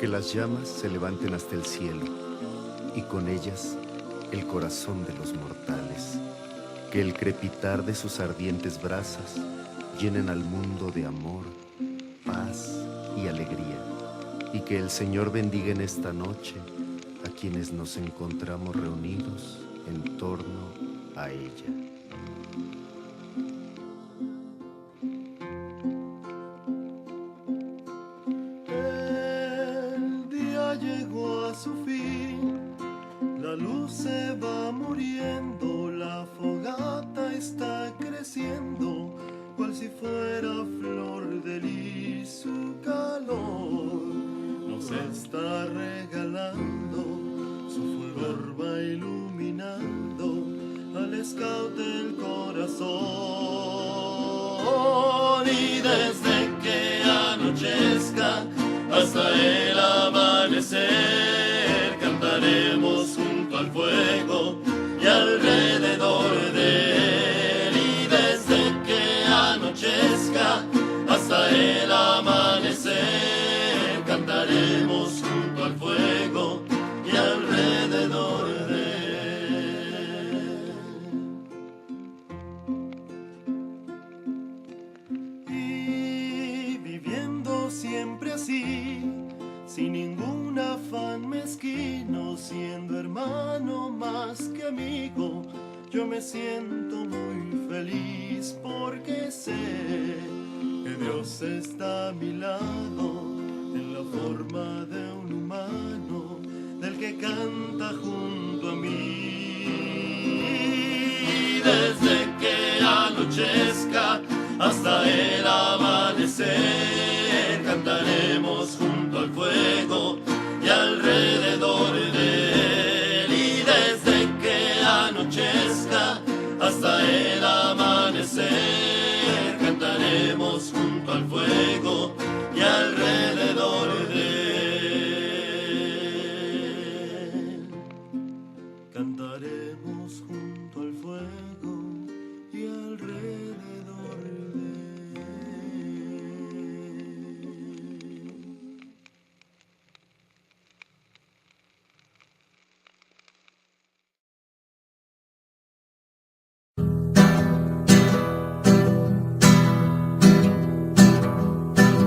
que las llamas se levanten hasta el cielo, y con ellas el corazón de los mortales. Que el crepitar de sus ardientes brasas llenen al mundo de amor, paz y alegría. Y que el Señor bendiga en esta noche a quienes nos encontramos reunidos en torno a ella. El día llegó a su fin, la luz se va muriendo, la fogata está creciendo, cual si fuera flor de lis, su calor nos está regalando, su fulgor va iluminando al scout del corazón. Y desde que anochezca hasta el amanecer cantaremos junto al fuego y alrededor de él. Y desde que anochezca hasta el amanecer cantaremos junto al fuego y alrededor de él. Y viviendo siempre así, sin ningún afán mezquino, siendo hermano más que amigo, yo me siento muy feliz porque sé que Dios está a mi lado en la forma de un humano, del que canta junto a mí. Desde que anochezca hasta el amanecer cantaremos junto al fuego y alrededor de él. Y desde que anochezca hasta el amanecer cantaremos junto al fuego y alrededor de él. Cantaremos junto al fuego y alrededor de él.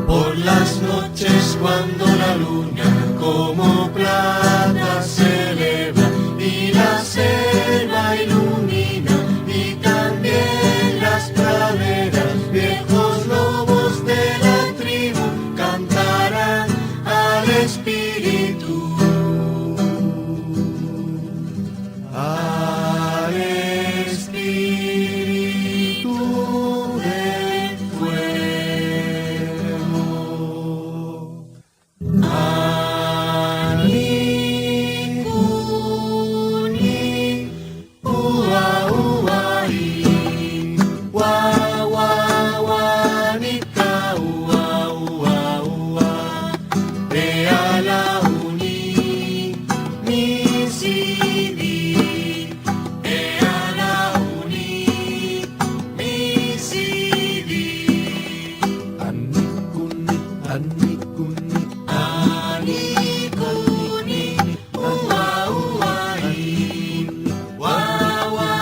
Por las noches cuando la luna como plata se eleva y la selva ilumina y también las praderas, viejos lobos de la tribu cantarán al espíritu. Al espíritu del fuego. Ani kuni ua ua i wa wa wa ni ka ua ua ua de ala uni ni si di de ala uni ni si di ani kuni ua ua i wa wa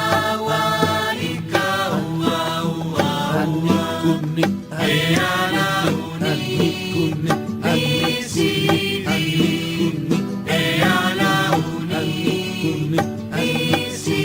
wa ni ka ua ua ua de ala uni ni si di de ala uni ni si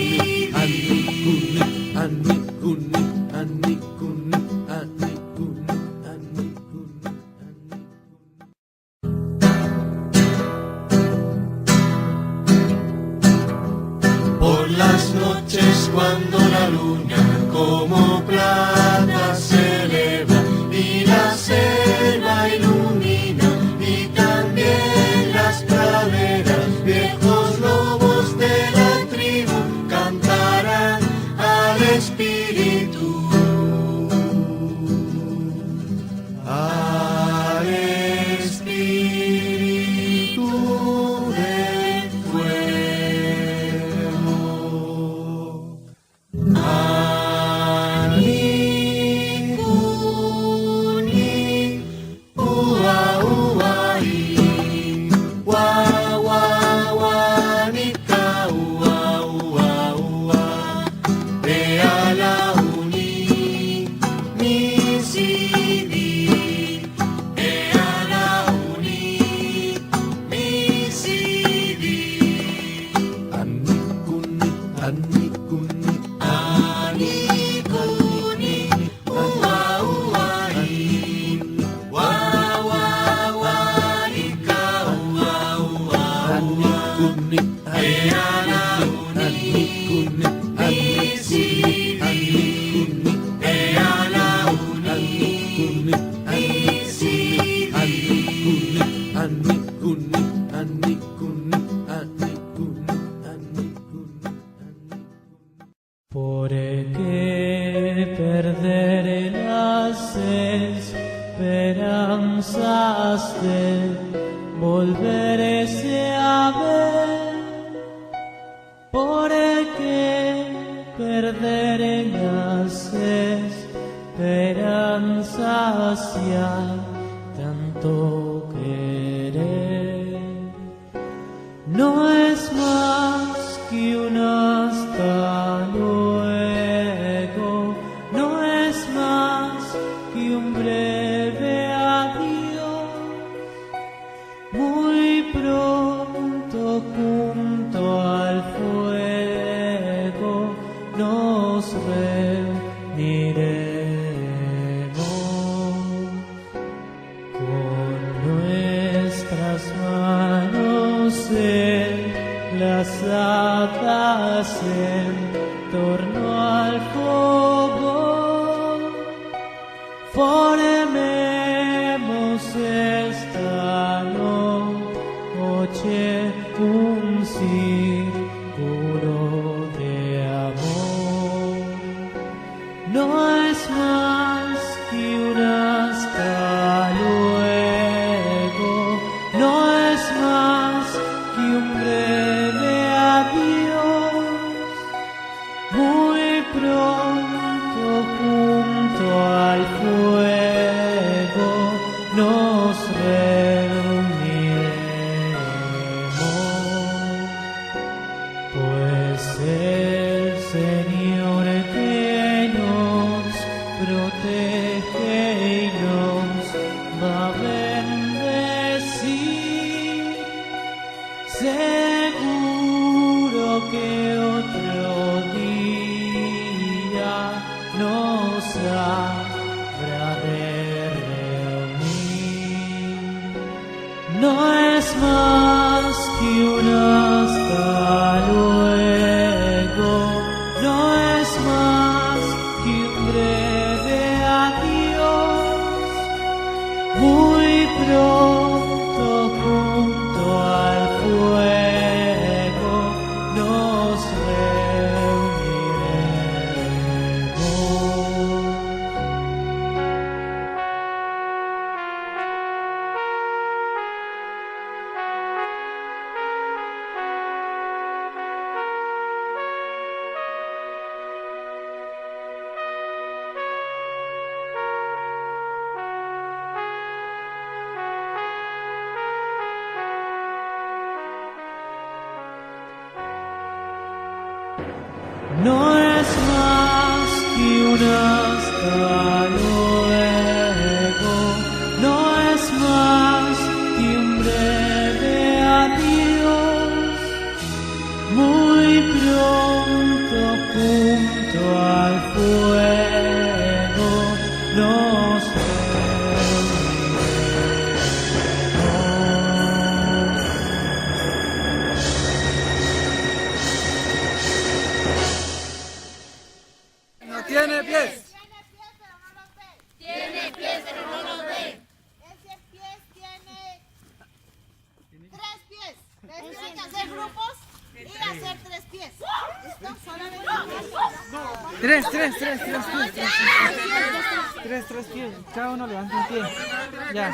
Por las noches cuando la luna como plata se eleva y la selva ilumina y también las praderas, viejos lobos de la tribu cantarán al espíritu. Al espíritu del fuego. Ani kuni ua ua i ¿Por qué perder las esperanzas de volverse a ver? ¿Por qué perder las esperanzas si hay tanto querer? No es más que un hasta luego, no es más que un breve adiós. Muy pronto junto al fuego nos reuniremos con nuestras manos enlazadas en torno al fuego. Formemos esta noche un círculo de amor. No es más que un hasta luego, no es más que un breve adiós. Muy pronto junto al fuego nos reuniremos, pues el Señor que nos protege y nos va a bendecir, seguro que otro día nos habrá de reunir. No es más que un hasta luego, no es más que un breve adiós. Muy pronto junto al fuego nos reuniremos. No es más que un hasta luego, no es más que un breve adiós. Muy pronto junto al fuego nos Tiene pies. Tiene pies, pero no los ve. Ese pies tiene 3 pies. Tienen que hacer grupos y hacer 3 pies. ¿Listo? Solamente Tres pies. Cada uno levanta un pie. Ya.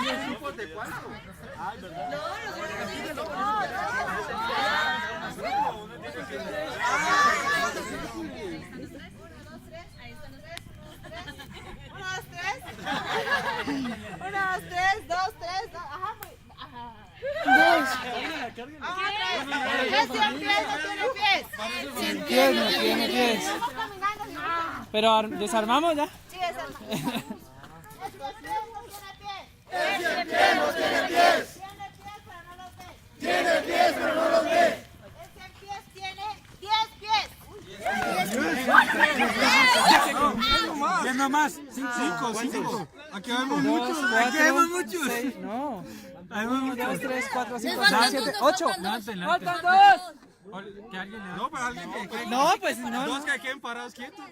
Unos, tres, dos, tres. Ajá, muy. Ajá. ¿Qué tiene pies? ¿No tiene pies? Sin pies, no tiene pies. Estamos caminando. Pero desarmamos ya. Sí, desarmamos. ¿Ese pies no tiene pies? Ese pie no tiene pies. Tiene pies, pero no los ve. Tiene pies, pero no los ve. Ese pies tiene 10 pies. no más. 5. Aquí vemos muchos. Aquí vemos muchos. 6, no. Hay muchos. 2, 3, 4, 5, Les 6, 7, faltan 8. Levanten, ¡Faltan levanten. 2! Que alguien no, para alguien que No, pues no. dos que queden parados quietos.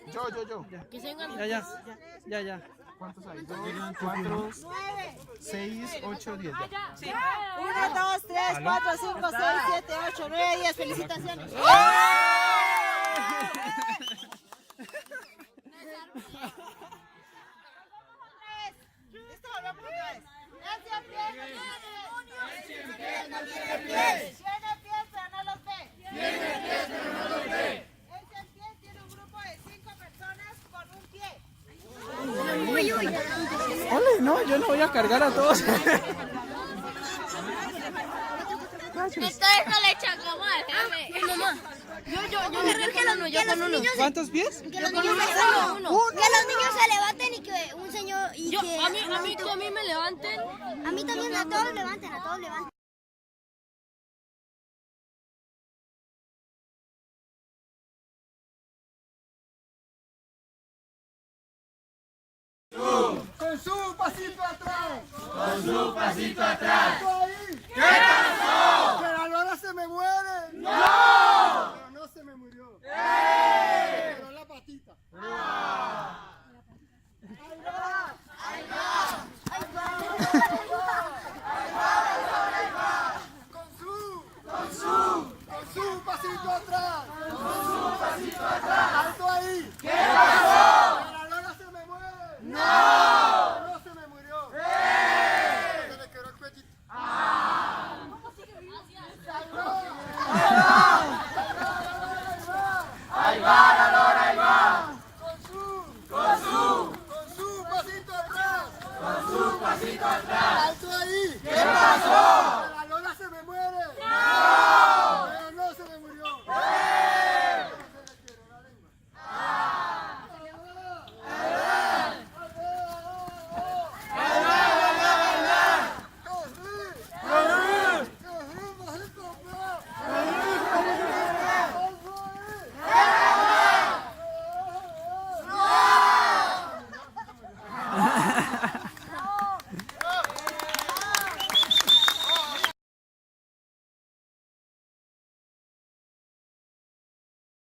Que se vengan. Ya. ¿Cuántos hay? 2, 4, 6, 8, 10. 1, 2, 3, 4, 5, 6, 7, 8, 9, 10. Felicitaciones. Listo, volvemos otra vez. Ese pie tiene pies, pero no los ve. Ese pie tiene un grupo de 5 personas con un pie. Ole, no, yo no voy a cargar a todos. Esto le chacamos al jefe. Mamá. Yo con uno. ¿Cuántos pies? Que los niños se levanten y que un señor a mí me levanten. A mí también, a todos levanten. Con su pasito atrás. ¿Qué pasó? Que la lora se me muere. ¡No! Pero no se me murió. Pero la patita. ¡Ay, va!